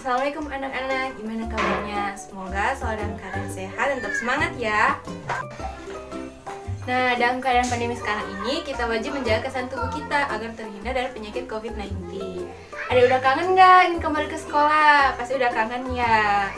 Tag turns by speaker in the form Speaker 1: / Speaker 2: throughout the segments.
Speaker 1: Assalamualaikum anak-anak, gimana kabarnya? Semoga selalu dalam keadaan sehat dan tetap semangat ya. Nah, dalam keadaan pandemi sekarang ini, kita wajib menjaga kesehatan tubuh kita agar terhindar dari penyakit COVID-19. Ada udah kangen nggak ingin kembali ke sekolah? Pasti udah kangen ya.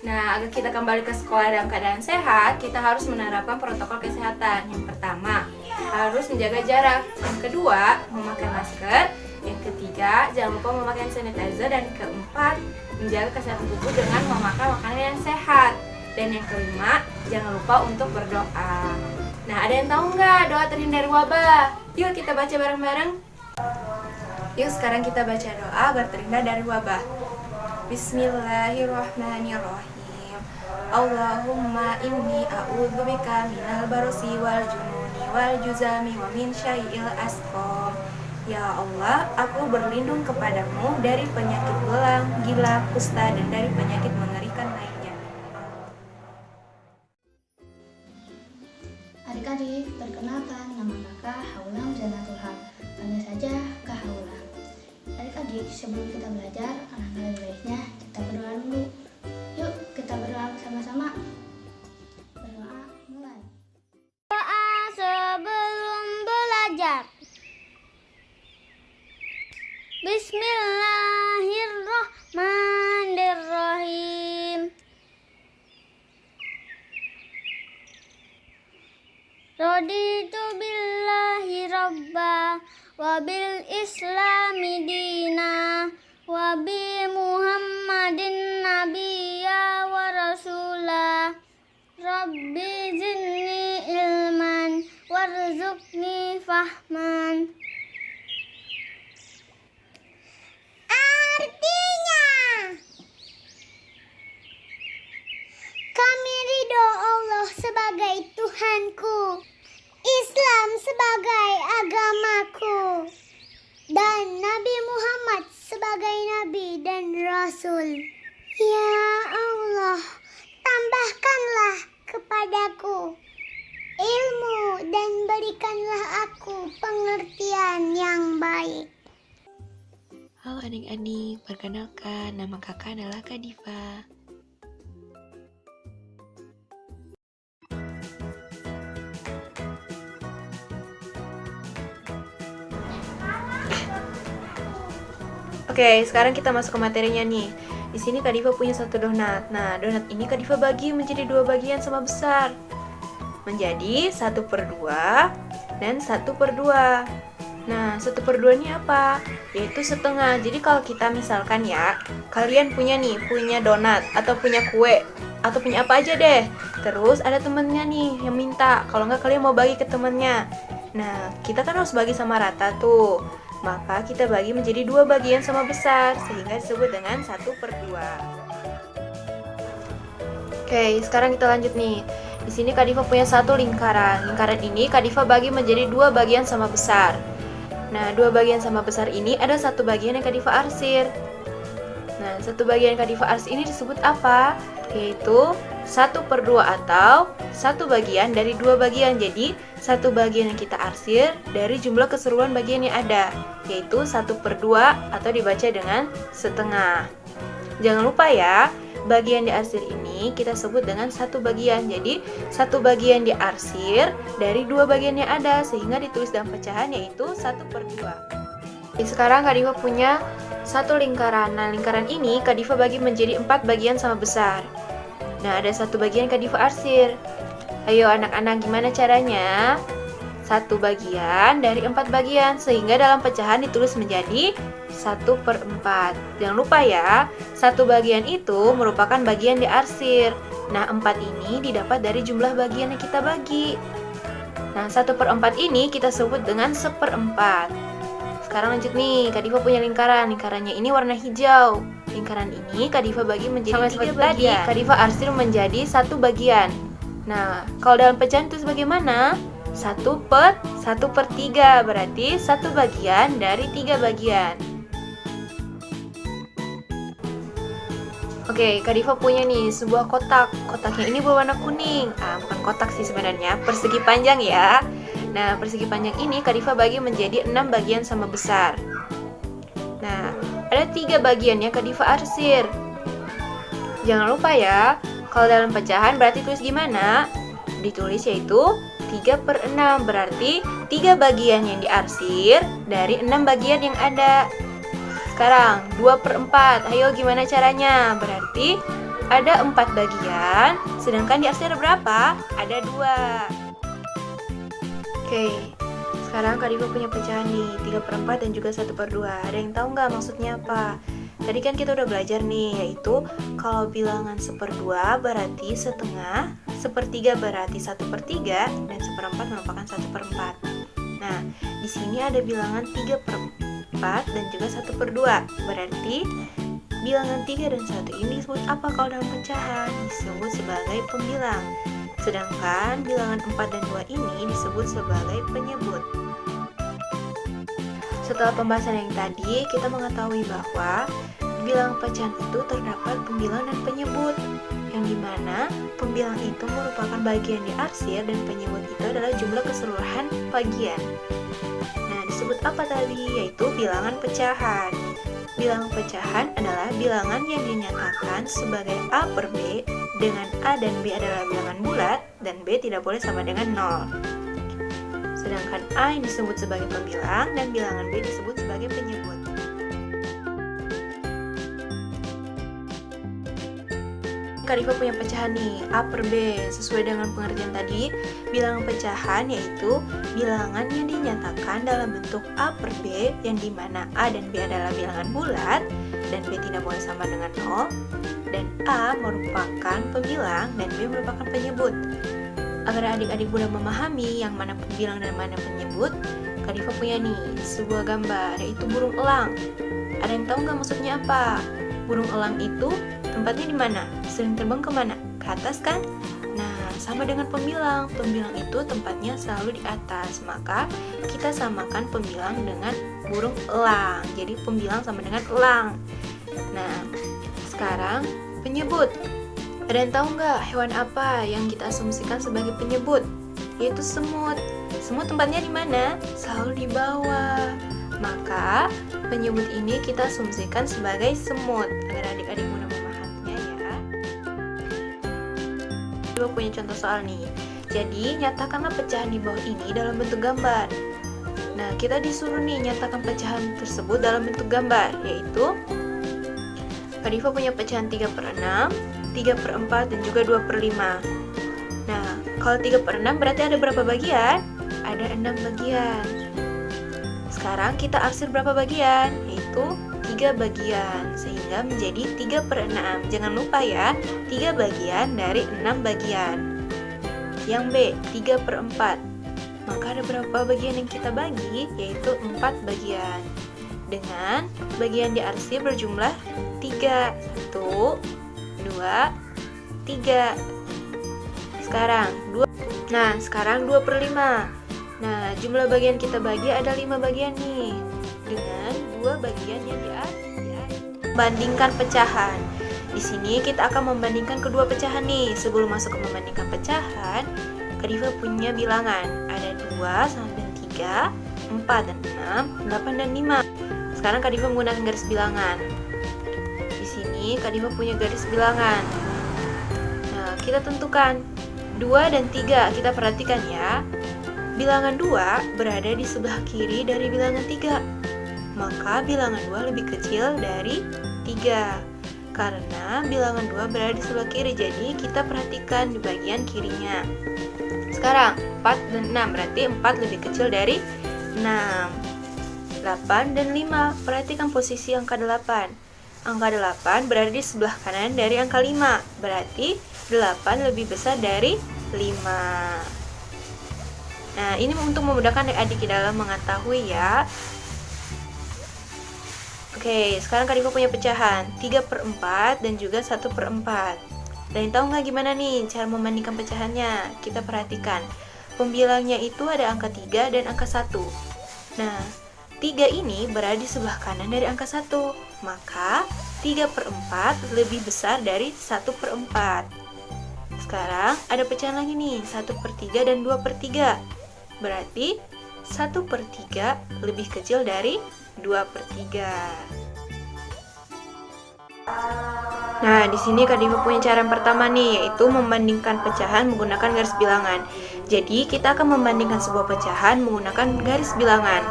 Speaker 1: Nah, agar kita kembali ke sekolah dalam keadaan sehat, kita harus menerapkan protokol kesehatan. Yang pertama, harus menjaga jarak. Yang kedua, memakai masker. Yang ketiga, jangan lupa memakai sanitizer. Dan keempat, menjaga kesehatan tubuh dengan memakan makanan yang sehat. Dan yang kelima, jangan lupa untuk berdoa. Nah, ada yang tahu nggak doa terhindar wabah? Yuk kita baca bareng-bareng. Yuk sekarang kita baca doa agar terhindar dari wabah. Bismillahirrahmanirrahim. Allahumma inni a'udzubika minal barosi wal jununi wal juzami wa min syai'il asqam. Ya Allah, aku berlindung kepadamu dari penyakit belang, gila, kusta, dan dari penyakit mengerikan lainnya.
Speaker 2: Adik-adik, perkenalkan nama kakak Haulam Zanatul Haq. Panggil saja Kak Haulam. Adik-adik, sebelum kita belajar, alangkah lebih baiknya kita berdoa dulu. Yuk, kita berdoa bersama-sama. Berdoa mulai.
Speaker 3: Doa sebelum belajar. Bismillahirrahmanirrahim. Raditu billahi rabba wa bil islami dina wa bi muhammadin nabiyya wa rasula. Rabbi zidni ilman warzuqni fahman. Artinya, kami ridho Allah sebagai Tuhanku, Islam sebagai agamaku, dan Nabi Muhammad sebagai Nabi dan Rasul. Ya Allah, tambahkanlah kepadaku ilmu dan berikanlah aku pengertian yang baik.
Speaker 4: Halo adik-adik, perkenalkan nama kakak adalah Kak Diva.
Speaker 1: Oke, sekarang kita masuk ke materinya nih. Di sini Kak Diva punya satu donat. Nah, donat ini Kak Diva bagi menjadi dua bagian sama besar. Menjadi 1/2 dan 1/2. Nah, 1/2 ini apa? Yaitu setengah. Jadi kalau kita misalkan ya, kalian punya donat atau punya kue atau punya apa aja deh. Terus ada temennya nih yang minta, kalau nggak kalian mau bagi ke temennya. Nah, kita kan harus bagi sama rata tuh. Maka kita bagi menjadi dua bagian sama besar sehingga disebut dengan 1/2. Oke, sekarang kita lanjut nih. Di sini Kak Diva punya satu lingkaran. Lingkaran ini Kak Diva bagi menjadi dua bagian sama besar. Nah, dua bagian sama besar ini ada satu bagian yang Kak Diva arsir. Nah, satu bagian Kak Diva arsir ini disebut apa? Yaitu 1/2 atau satu bagian dari dua bagian. Jadi, satu bagian yang kita arsir dari jumlah keseluruhan bagian yang ada, yaitu 1/2 atau dibaca dengan setengah. Jangan lupa ya, bagian diarsir ini kita sebut dengan satu bagian. Jadi, satu bagian diarsir dari dua bagian yang ada sehingga ditulis dalam pecahan yaitu 1/2. Sekarang Kak Diva punya satu lingkaran. Nah, lingkaran ini Kak Diva bagi menjadi 4 bagian sama besar. Nah, ada satu bagian Kak Diva arsir. Ayo anak-anak, gimana caranya? Satu bagian dari 4 bagian sehingga dalam pecahan ditulis menjadi 1/4. Jangan lupa ya, satu bagian itu merupakan bagian diarsir. Nah, 4 ini didapat dari jumlah bagian yang kita bagi. Nah, 1/4 ini kita sebut dengan 1/4. Sekarang lanjut nih, Kak Diva punya lingkaran. Lingkarannya ini warna hijau. Lingkaran ini Kak Diva bagi menjadi 3 bagian. Kak Diva arsir menjadi satu bagian. Nah, kalau dalam pecahan itu bagaimana? 1/3, berarti satu bagian dari 3 bagian. Oke, Kak Diva punya nih sebuah kotak. Kotaknya ini berwarna kuning. Bukan kotak sih sebenarnya, persegi panjang ya. Nah, persegi panjang ini Kak Diva bagi menjadi 6 bagian sama besar. Nah, ada 3 bagian yang Kak Diva arsir. Jangan lupa ya, kalau dalam pecahan berarti tulis gimana? Ditulis yaitu 3/6, berarti 3 bagian yang diarsir dari 6 bagian yang ada. Sekarang 2/4, ayo gimana caranya? Berarti ada 4 bagian, sedangkan diarsir berapa? Ada 2. Oke, sekarang Kak Diva punya pecahan nih, 3/4 dan juga 1/2. Ada yang tahu nggak maksudnya apa? Tadi kan kita udah belajar nih, yaitu kalau bilangan 1/2 berarti setengah, 1/3 berarti 1/3, dan 1/4 merupakan 1/4. Nah, di sini ada bilangan 3/4 dan juga 1/2. Berarti bilangan 3 dan 1 ini disebut apa kalau dalam pecahan? Disebut sebagai pembilang. Sedangkan bilangan 4 dan 2 ini disebut sebagai penyebut. Setelah pembahasan yang tadi, kita mengetahui bahwa di bilangan pecahan itu terdapat pembilang dan penyebut, yang dimana pembilang itu merupakan bagian diarsir dan penyebut itu adalah jumlah keseluruhan bagian. Nah, disebut apa tadi? Yaitu bilangan pecahan. Bilangan pecahan adalah bilangan yang dinyatakan sebagai A per B, dengan A dan B adalah bilangan bulat, dan B tidak boleh sama dengan 0. Sedangkan A yang disebut sebagai pembilang dan bilangan B disebut sebagai penyebut. Kak Diva punya pecahan nih, A per B. Sesuai dengan pengertian tadi, bilangan pecahan yaitu bilangan yang dinyatakan dalam bentuk A per B, yang dimana A dan B adalah bilangan bulat dan B tidak boleh sama dengan 0, dan A merupakan pembilang dan B merupakan penyebut. Agar adik-adik mudah memahami yang mana pembilang dan mana penyebut, Kak Diva punya nih sebuah gambar, yaitu burung elang. Ada yang tahu nggak maksudnya apa? Burung elang itu tempatnya di mana? Sering terbang kemana? Ke atas kan? Nah, sama dengan pembilang. Pembilang itu tempatnya selalu di atas. Maka kita samakan pembilang dengan burung elang. Jadi pembilang sama dengan elang. Nah, sekarang penyebut. Ada yang tahu nggak hewan apa yang kita asumsikan sebagai penyebut? Yaitu semut. Semut tempatnya di mana? Selalu di bawah. Maka penyebut ini kita asumsikan sebagai semut. Agar adik-adik mudah memahaminya ya. Kita punya contoh soal nih. Jadi nyatakanlah pecahan di bawah ini dalam bentuk gambar. Nah, kita disuruh nih nyatakan pecahan tersebut dalam bentuk gambar, yaitu Kak Diva punya pecahan 3/6, 3/4, dan juga 2/5. Nah, kalau 3/6 berarti ada berapa bagian? Ada 6 bagian. Sekarang kita arsir berapa bagian? Yaitu 3 bagian, sehingga menjadi 3/6. Jangan lupa ya, 3 bagian dari 6 bagian. Yang B, 3/4. Maka ada berapa bagian yang kita bagi? Yaitu 4 bagian. Dengan bagian diarsir berjumlah 3. 1, 2, 3. Sekarang 2. Nah, sekarang 2/5. Nah, jumlah bagian kita bagi ada 5 bagian nih. Dengan 2 bagian yang diarsir. Bandingkan pecahan. Di sini kita akan membandingkan kedua pecahan nih. Sebelum masuk ke membandingkan pecahan, Kak Diva punya bilangan. Ada 2 sama dengan 3, 4 dan 6, 8 dan 5. Sekarang Kak Diva menggunakan garis bilangan. Di sini Kak Diva punya garis bilangan. Nah, kita tentukan 2 dan 3. Kita perhatikan ya. Bilangan 2 berada di sebelah kiri dari bilangan 3. Maka bilangan 2 lebih kecil dari 3. Karena bilangan 2 berada di sebelah kiri, jadi kita perhatikan di bagian kirinya. Sekarang 4 dan 6, berarti 4 lebih kecil dari 6. 8 dan 5, perhatikan posisi angka 8. Angka 8 berada di sebelah kanan dari angka 5, berarti 8 lebih besar dari 5. Nah, ini untuk memudahkan adik-adik dalam mengetahui ya. Oke, sekarang Kak Diva punya pecahan 3/4 dan juga 1/4. Dan tahu nggak gimana nih cara membandingkan pecahannya? Kita perhatikan. Pembilangnya itu ada angka 3 dan angka 1. Nah, 3 ini berada di sebelah kanan dari angka 1. Maka 3/4 lebih besar dari 1/4. Sekarang ada pecahan lagi nih, 1/3 dan 2/3. Berarti 1/3 lebih kecil dari 2/3. Nah, di sini Kak Diva punya cara yang pertama nih, yaitu membandingkan pecahan menggunakan garis bilangan. Jadi, kita akan membandingkan sebuah pecahan menggunakan garis bilangan.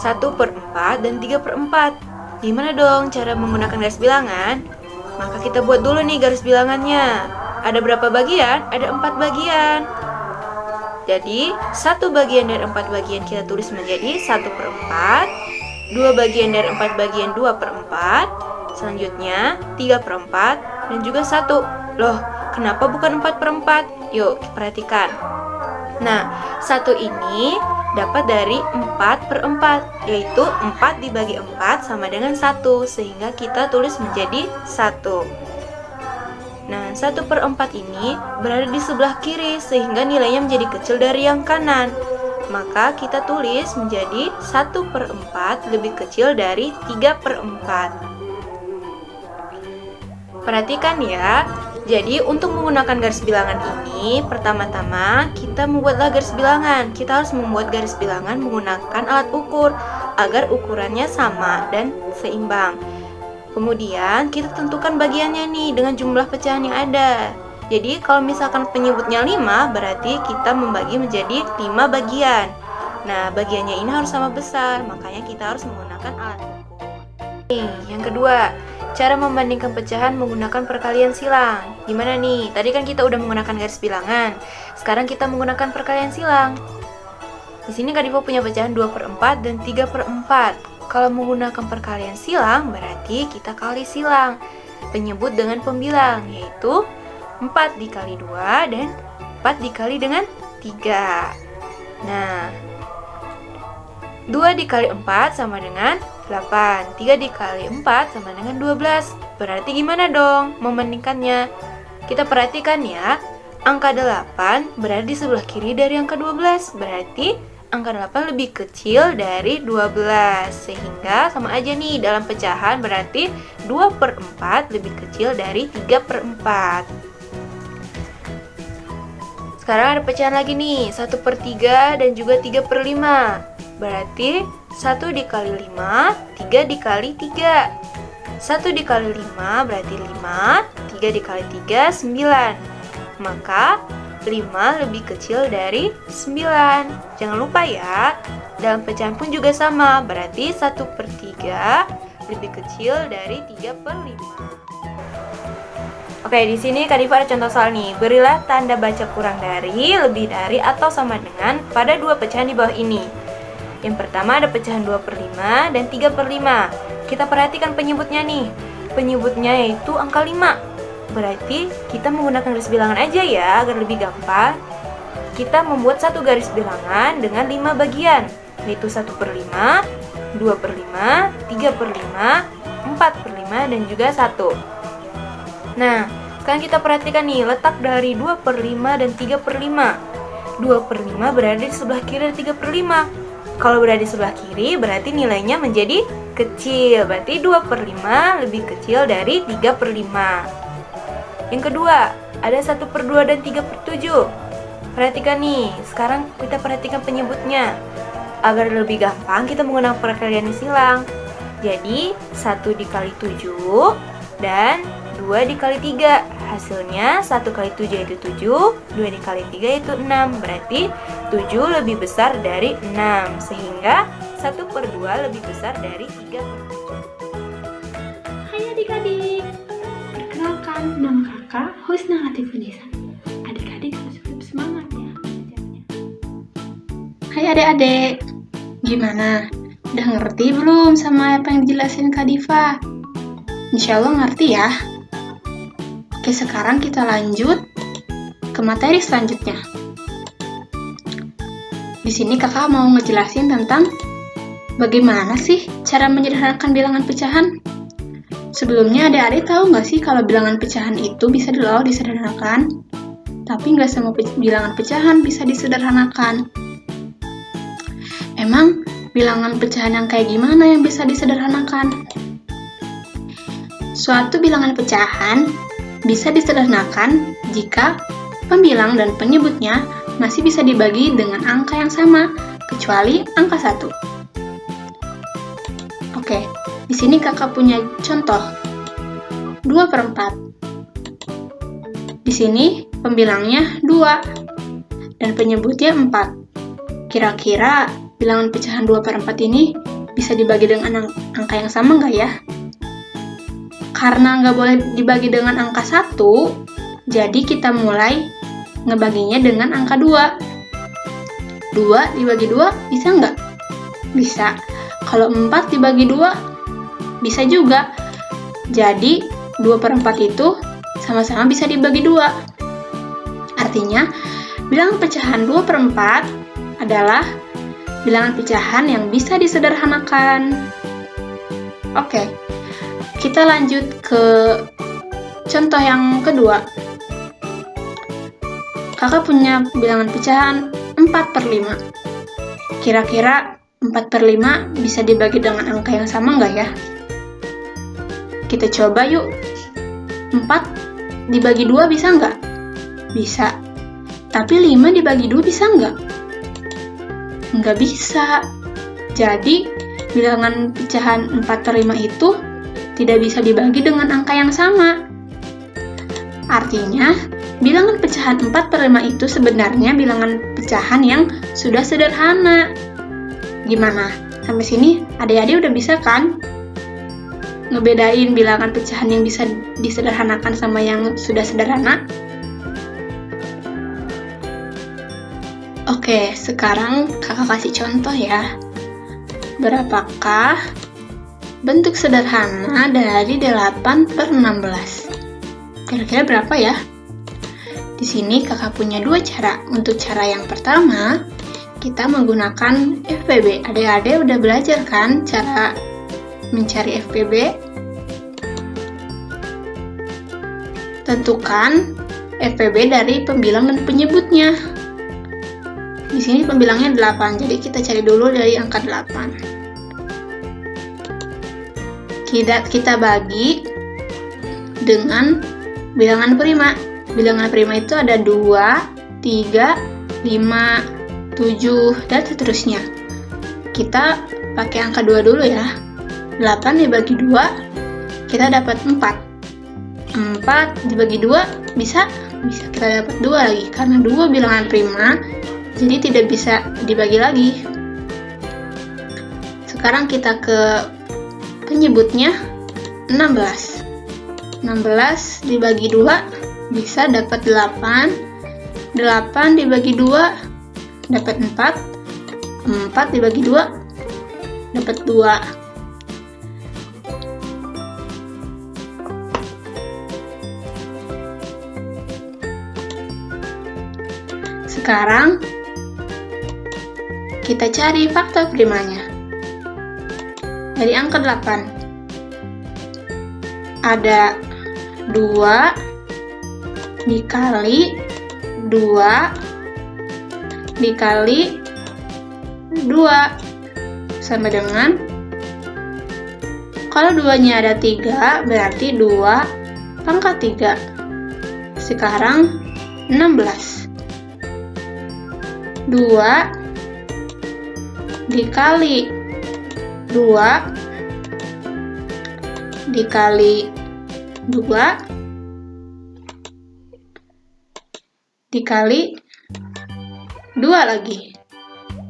Speaker 1: 1/4 dan 3/4. Gimana dong cara menggunakan garis bilangan? Maka kita buat dulu nih garis bilangannya. Ada berapa bagian? Ada 4 bagian. Jadi, 1 bagian dari 4 bagian kita tulis menjadi 1/4. 2 bagian dari 4 bagian 2/4. Selanjutnya 3/4 dan juga 1. Loh, kenapa bukan 4/4? Yuk, perhatikan. Nah, 1 ini dapat dari 4/4, yaitu 4 dibagi 4 sama dengan 1, sehingga kita tulis menjadi 1. Nah, 1/4 ini berada di sebelah kiri, sehingga nilainya menjadi kecil dari yang kanan. Maka kita tulis menjadi 1/4 lebih kecil dari 3/4. Perhatikan ya, jadi untuk menggunakan garis bilangan ini, pertama-tama kita membuatlah garis bilangan. Kita harus membuat garis bilangan menggunakan alat ukur, agar ukurannya sama dan seimbang. Kemudian kita tentukan bagiannya nih dengan jumlah pecahan yang ada. Jadi kalau misalkan penyebutnya 5, berarti kita membagi menjadi 5 bagian. Nah, bagiannya ini harus sama besar, makanya kita harus menggunakan alat ukur. Yang kedua, cara membandingkan pecahan menggunakan perkalian silang. Gimana nih? Tadi kan kita udah menggunakan garis bilangan. Sekarang kita menggunakan perkalian silang. Di sini Kak Diva punya pecahan 2/4 dan 3/4. Kalau menggunakan perkalian silang, berarti kita kali silang. Penyebut dengan pembilang, yaitu 4 dikali 2 dan 4 dikali dengan 3. Nah, 2 dikali 4 sama dengan 8. 3 dikali 4 sama dengan 12. Berarti gimana dong membandingkannya? Kita perhatikan ya, angka 8 berada di sebelah kiri dari angka 12. Berarti angka 8 lebih kecil dari 12. Sehingga sama aja nih, dalam pecahan berarti 2/4 lebih kecil dari 3/4. Sekarang ada pecahan lagi nih, 1/3 dan juga 3/5. Berarti 1 dikali 5, 3 dikali 3. 1 dikali 5 berarti 5, 3 dikali 3, 9. Maka 5 lebih kecil dari 9. Jangan lupa ya, dalam pecahan pun juga sama. Berarti 1/3 lebih kecil dari 3/5. Oke, di sini Kak Diva ada contoh soal nih. Berilah tanda baca kurang dari, lebih dari, atau sama dengan pada 2 pecahan di bawah ini. Yang pertama ada pecahan 2/5 dan 3/5. Kita perhatikan penyebutnya nih. Penyebutnya yaitu angka 5. Berarti kita menggunakan garis bilangan aja ya, agar lebih gampang. Kita membuat satu garis bilangan dengan 5 bagian, yaitu 1/5, 2/5, 3/5, 4/5, dan juga 1. Nah, sekarang kita perhatikan nih, letak dari 2/5 dan 3/5. 2/5 berada di sebelah kiri dari 3/5. Kalau berada di sebelah kiri, berarti nilainya menjadi kecil. Berarti 2/5 lebih kecil dari 3/5. Yang kedua, ada 1/2 dan 3/7. Perhatikan nih, sekarang kita perhatikan penyebutnya. Agar lebih gampang, kita menggunakan perkalian silang. Jadi, 1 dikali 7 dan 2 dikali 3. Hasilnya 1 kali 7 yaitu 7, 2 dikali 3 yaitu 6. Berarti 7 lebih besar dari 6. Sehingga 1/2 lebih besar dari 3/7.
Speaker 2: Hai adik-adik, perkenalkan nama kakak Husna Latifunisa. Adik-adik harus tetap semangat ya belajarnya. Hai adik-adik, gimana? Udah ngerti belum sama apa yang dijelasin Kak Diva? Insya Allah ngerti ya. Oke, sekarang kita lanjut ke materi selanjutnya. Di sini kakak mau ngejelasin tentang bagaimana sih cara menyederhanakan bilangan pecahan. Sebelumnya adik-adik tahu nggak sih kalau bilangan pecahan itu bisa disederhanakan, tapi nggak semua bilangan pecahan bisa disederhanakan. Emang bilangan pecahan yang kayak gimana yang bisa disederhanakan? Suatu bilangan pecahan bisa disederhanakan jika pembilang dan penyebutnya masih bisa dibagi dengan angka yang sama, kecuali angka 1. Oke, di sini kakak punya contoh. 2/4. Di sini pembilangnya 2 dan penyebutnya 4. Kira-kira bilangan pecahan 2/4 ini bisa dibagi dengan angka yang sama nggak ya? Karena nggak boleh dibagi dengan angka 1, jadi kita mulai ngebaginya dengan angka 2. 2 dibagi 2 bisa nggak? Bisa. Kalau 4 dibagi 2, bisa juga. Jadi 2/4 itu sama-sama bisa dibagi 2. Artinya, bilangan pecahan 2/4 adalah bilangan pecahan yang bisa disederhanakan. Oke, kita lanjut ke contoh yang kedua. Kakak punya bilangan pecahan 4/5. Kira-kira 4/5 bisa dibagi dengan angka yang sama nggak ya? Kita coba yuk. 4 dibagi 2 bisa nggak? Bisa. Tapi 5 dibagi 2 bisa nggak? Nggak bisa. Jadi, bilangan pecahan 4/5 itu tidak bisa dibagi dengan angka yang sama. Artinya, bilangan pecahan 4/5 itu sebenarnya bilangan pecahan yang sudah sederhana. Gimana? Sampai sini adik-adik udah bisa kan? Ngebedain bilangan pecahan yang bisa disederhanakan sama yang sudah sederhana? Oke, sekarang kakak kasih contoh ya. Berapakah bentuk sederhana dari 8/16? Kira-kira berapa ya? Di sini kakak punya dua cara. Untuk cara yang pertama, kita menggunakan FPB. Adik-adik udah belajar kan cara mencari FPB? Tentukan FPB dari pembilang dan penyebutnya. Di sini pembilangnya 8, jadi kita cari dulu dari angka 8. Kita bagi dengan bilangan prima. Bilangan prima itu ada 2, 3, 5, 7, dan seterusnya. Kita pakai angka 2 dulu ya. 8 dibagi 2, kita dapat 4. 4 dibagi 2, bisa kita dapat 2 lagi. Karena 2 bilangan prima, jadi tidak bisa dibagi lagi. Sekarang kita ke penyebutnya 16. 16 dibagi 2 bisa dapat 8. 8 dibagi 2 dapat 4. 4 dibagi 2 dapat 2. Sekarang kita cari faktor primanya. Dari angka 8 ada 2 dikali 2 dikali 2 sama dengan, kalau 2-nya ada 3 berarti 2 pangkat 3. Sekarang 16. 2 dikali 2 dikali 2 dikali 2 lagi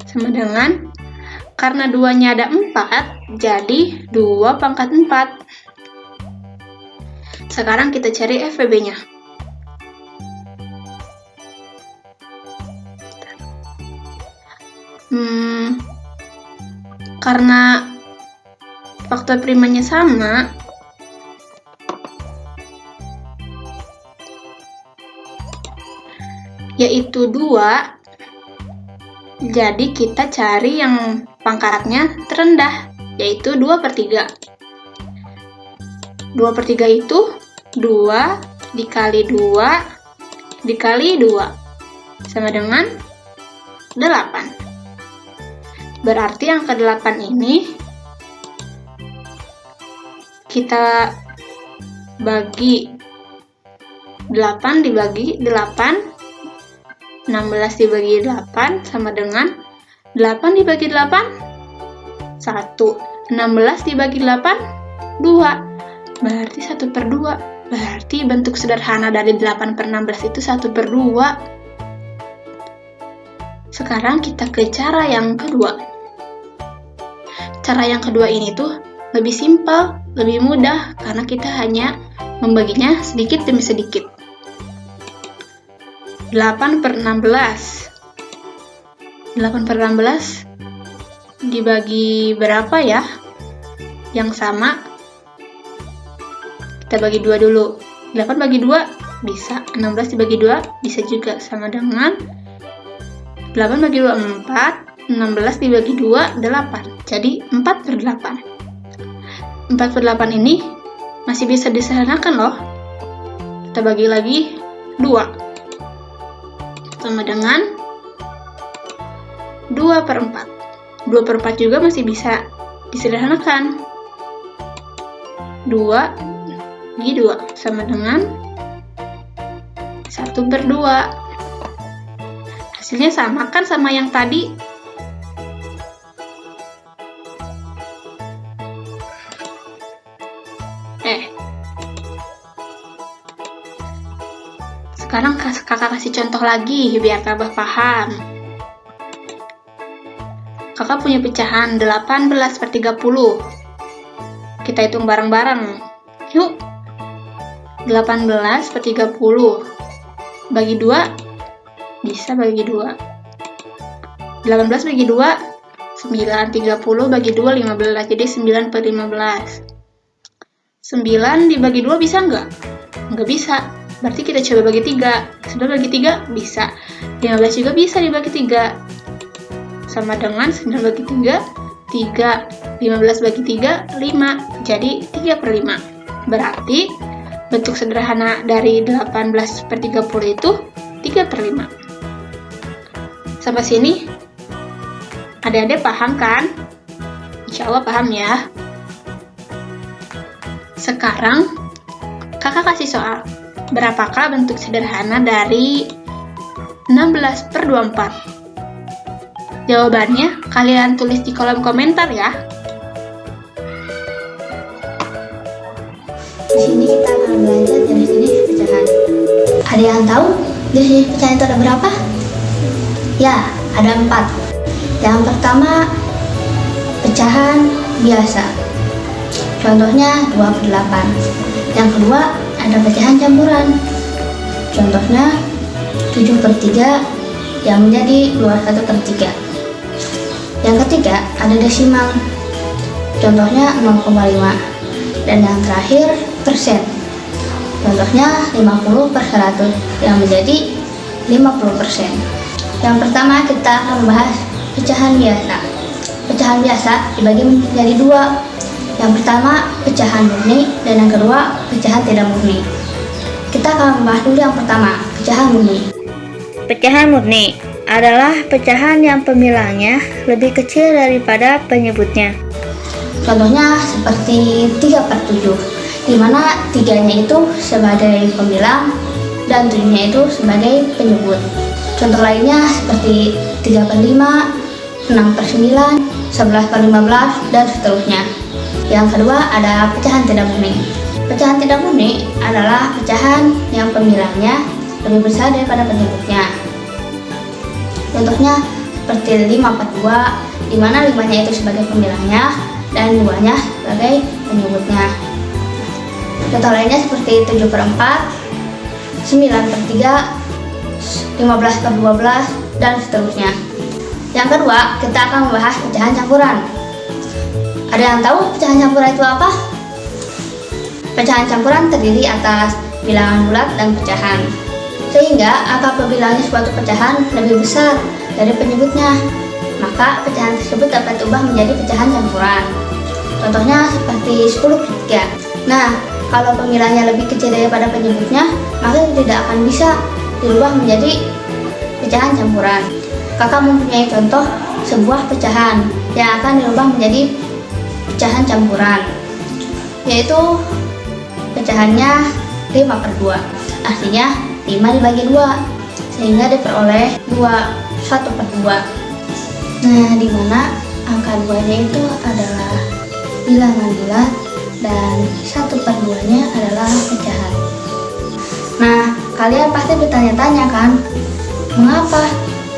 Speaker 2: sama dengan, karena 2-nya ada 4 jadi 2 pangkat 4. Sekarang kita cari FPB-nya. Karena faktor primanya sama, yaitu 2, jadi kita cari yang pangkatnya terendah, yaitu 2/3. 2/3 itu 2 dikali 2 dikali 2 sama dengan 8. Berarti angka 8 ini kita bagi 8 dibagi 8, 16 dibagi 8 sama dengan 8 dibagi 8, 1. 16 dibagi 8, 2. Berarti 1/2. Berarti bentuk sederhana dari 8/16 itu 1/2. Sekarang kita ke cara yang kedua. Cara yang kedua ini tuh lebih simpel, lebih mudah, karena kita hanya membaginya sedikit demi sedikit. 8/16. 8/16 dibagi berapa ya? Yang sama. Kita bagi 2 dulu. 8 bagi 2 bisa. 16 dibagi 2 bisa juga, sama dengan 8 bagi 2 4. 16 dibagi 2 8. Jadi 4/8. 4/8 ini masih bisa disederhanakan loh. Kita bagi lagi 2. Sama dengan 2/4. 2/4 juga masih bisa disederhanakan. 2 bagi 2 sama dengan 1/2. Hasilnya sama kan sama yang tadi? Sekarang kakak kasih contoh lagi biar Abah paham. Kakak punya pecahan 18/30. Kita hitung bareng-bareng. Yuk. 18/30. Bagi 2. Bisa bagi 2. 18 bagi 2. 9. 30 bagi 2 15. Jadi 9/15. 9 dibagi 2 bisa nggak? Nggak bisa. Berarti kita coba bagi 3. 9 bagi 3 bisa. 15 juga bisa dibagi 3. Sama dengan 9 bagi 3, 3. 15 bagi 3, 5. Jadi 3/5. Berarti bentuk sederhana dari 18/30 itu 3/5. Sampai sini adik-adik paham kan? Insya Allah paham ya. Sekarang kakak kasih soal. Berapakah bentuk sederhana dari 16/24? Jawabannya kalian tulis di kolom komentar ya. Di sini kita akan belajar jenis-jenis pecahan. Ada yang tahu jenis pecahan itu ada berapa? Ya, ada 4. Yang pertama, pecahan biasa. Contohnya 2/8. Yang kedua, ada pecahan campuran. Contohnya 7/3 yang menjadi 21/3. Yang ketiga, ada desimal. Contohnya 0,5. Dan yang terakhir, persen. Contohnya 50/100 yang menjadi 50%. Yang pertama kita akan membahas pecahan biasa. Pecahan biasa dibagi menjadi 2. Yang pertama pecahan murni dan yang kedua pecahan tidak murni. Kita akan membahas dulu yang pertama, pecahan murni.
Speaker 5: Pecahan murni adalah pecahan yang pemilangnya lebih kecil daripada penyebutnya.
Speaker 2: Contohnya seperti 3/7, di mana 3-nya itu sebagai pemilang dan 7-nya itu sebagai penyebut. Contoh lainnya seperti 3/5, 6/9, 11/15, dan seterusnya. Yang kedua ada pecahan tidak murni. Pecahan tidak murni adalah pecahan yang pemilangnya lebih besar daripada penyebutnya. Contohnya seperti 5/2, di mana 5-nya itu sebagai pemilangnya dan 2-nya sebagai penyebutnya. Contoh lainnya seperti 7/4, 9/3, 15/12, dan seterusnya. Yang kedua, kita akan membahas pecahan campuran. Ada yang tahu pecahan campuran itu apa? Pecahan campuran terdiri atas bilangan bulat dan pecahan, sehingga angka perbilangnya suatu pecahan lebih besar dari penyebutnya. Maka pecahan tersebut dapat diubah menjadi pecahan campuran. Contohnya seperti 10/3. Nah, kalau pemilangnya lebih kecil daripada penyebutnya, maka tidak akan bisa dirubah menjadi pecahan campuran. Kakak mempunyai contoh sebuah pecahan yang akan dirubah menjadi pecahan campuran, yaitu pecahannya 5/2. Artinya 5 dibagi 2, sehingga diperoleh 1/2. Nah, di mana angka 2-nya itu adalah bilangan bulat dan 1/2-nya adalah pecahan. Nah, kalian pasti bertanya-tanya kan, mengapa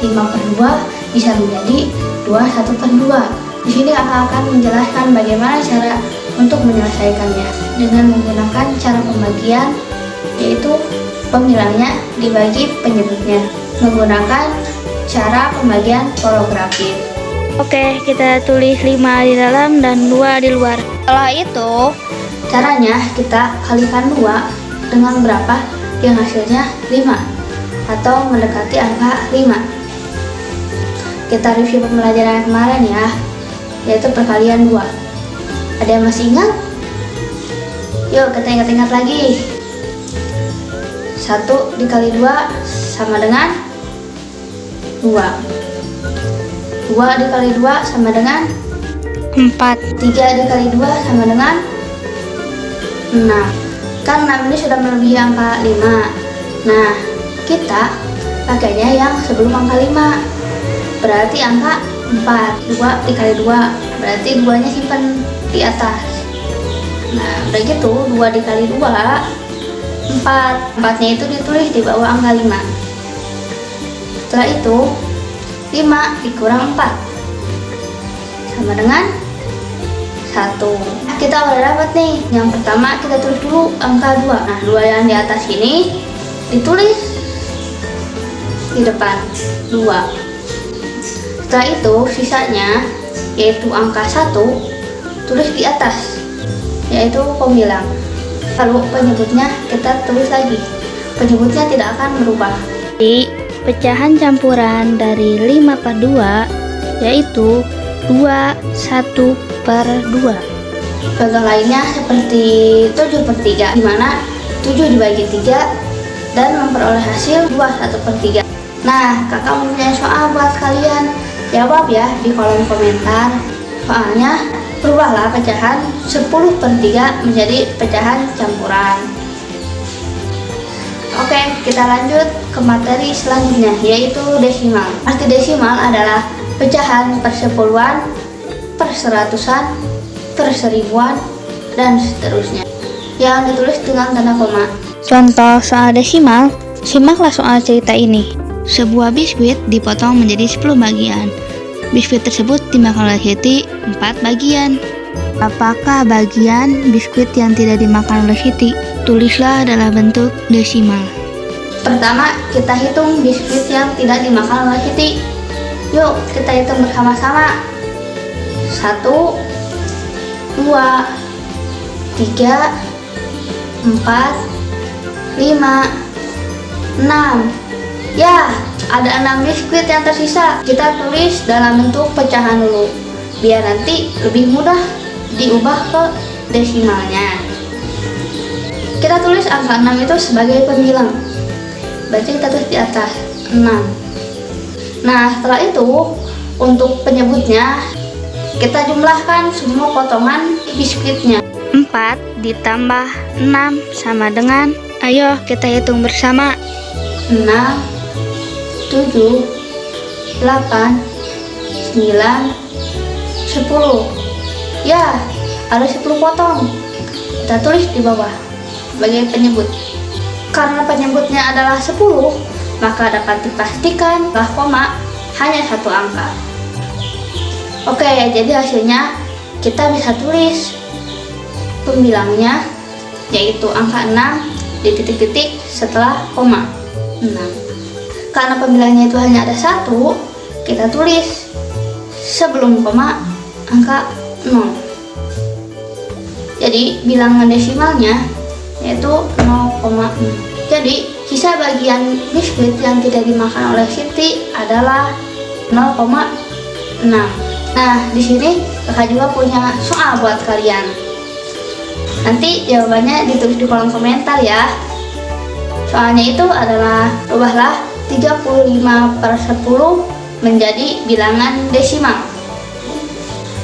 Speaker 2: 5/2 bisa menjadi 1/2? Di sini kakak akan menjelaskan bagaimana cara untuk menyelesaikannya dengan menggunakan cara pembagian, yaitu pemilangnya dibagi penyebutnya menggunakan cara pembagian holografis.
Speaker 5: Oke, kita tulis 5 di dalam dan 2 di luar.
Speaker 2: Setelah itu, caranya kita kalikan 2 dengan berapa yang hasilnya 5 atau mendekati angka 5. Kita review pembelajaran kemarin ya, yaitu perkalian 2. Ada yang masih ingat? Yuk kita ingat-ingat lagi. 1 dikali 2 sama dengan 2. 2 dikali 2 sama dengan
Speaker 5: 4.
Speaker 2: 3 dikali 2 sama dengan 6. Kan 6 ini sudah melebihi angka 5. Nah, kita pakainya yang sebelum angka 5. Berarti angka 4. 2 dikali 2. Berarti 2-nya simpan di atas. Nah, udah gitu 2 dikali 2 4. 4-nya itu ditulis di bawah angka 5. Setelah itu 5 dikurang 4 sama dengan 1. Kita udah dapat nih. Yang pertama kita tulis dulu angka 2. Nah, 2 yang di atas ini ditulis di depan 2. Setelah itu sisanya, yaitu angka 1, tulis di atas, yaitu pembilang. Lalu penyebutnya kita tulis lagi. Penyebutnya tidak akan berubah.
Speaker 5: Di pecahan campuran dari 5/2 yaitu 2/1/2.
Speaker 2: Contoh lainnya seperti 7/3, di mana 7 dibagi 3 dan memperoleh hasil 2/1/3. Nah, kakak mempunyai soal buat kalian. Jawab ya di kolom komentar. Soalnya, berubahlah pecahan 10/3 menjadi pecahan campuran. Oke, kita lanjut ke materi selanjutnya, yaitu desimal. Arti desimal adalah pecahan per sepuluhan, per seratusan, per seribuan, dan seterusnya, yang ditulis dengan tanda koma.
Speaker 5: Contoh soal desimal, simaklah soal cerita ini. Sebuah biskuit dipotong menjadi 10 bagian. Biskuit tersebut dimakan oleh Siti 4 bagian. Apakah bagian biskuit yang tidak dimakan oleh Siti? Tulislah dalam bentuk desimal.
Speaker 2: Pertama, kita hitung biskuit yang tidak dimakan oleh Siti. Yuk, kita hitung bersama-sama. 1, 2, 3, 4, 5, 6. Ya, ada 6 biskuit yang tersisa. Kita tulis dalam bentuk pecahan dulu, biar nanti lebih mudah diubah ke desimalnya. Kita tulis angka 6 itu sebagai pembilang. Berarti kita tulis di atas 6. Nah, setelah itu untuk penyebutnya kita jumlahkan semua potongan biskuitnya.
Speaker 5: 4 ditambah 6 sama dengan, ayo kita hitung bersama.
Speaker 2: 6, 7, 8, 9, 10. Ya, ada 10 potong. Kita tulis di bawah sebagai penyebut. Karena penyebutnya adalah 10, maka dapat dipastikan bahwa koma hanya 1 angka. Oke, jadi hasilnya kita bisa tulis pembilangnya, yaitu angka 6 di titik-titik setelah koma. 6. Karena pembilangnya itu hanya ada 1, kita tulis sebelum koma angka 0. Jadi bilangan desimalnya yaitu 0,6. Jadi sisa bagian biskuit yang tidak dimakan oleh Siti adalah 0,6. Nah, di sini kakak juga punya soal buat kalian. Nanti jawabannya ditulis di kolom komentar ya. Soalnya itu adalah ubahlah 35/10 menjadi bilangan desimal.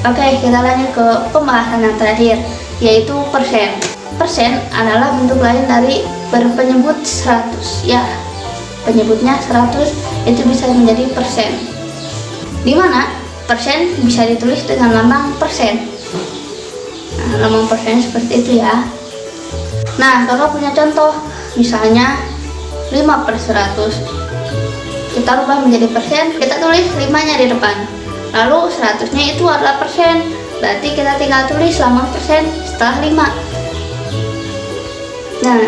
Speaker 2: Oke, kita lanjut ke pembahasan yang terakhir, yaitu persen. Persen adalah bentuk lain dari berpenyebut 100. Ya, penyebutnya 100 itu bisa menjadi persen. Di mana persen bisa ditulis dengan lambang persen.
Speaker 5: Nah, lambang persen seperti itu ya. Nah, kakak punya contoh, misalnya 5/100. Kita rubah menjadi persen, kita tulis 5-nya di depan. Lalu 100-nya itu adalah persen, berarti kita tinggal tulis lambang persen setelah 5. Nah,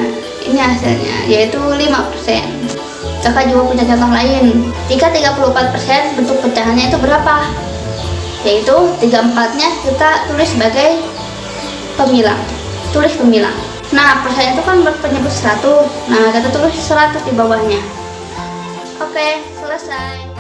Speaker 5: ini hasilnya, yaitu 5%. Kakak juga punya contoh lain. Jika 34%, bentuk pecahannya itu berapa? Yaitu 34-nya kita tulis sebagai pemilang. Tulis pemilang. Nah, persen itu kan berpenyebut 100. Nah, kita tulis 100 di bawahnya. Oke, selesai.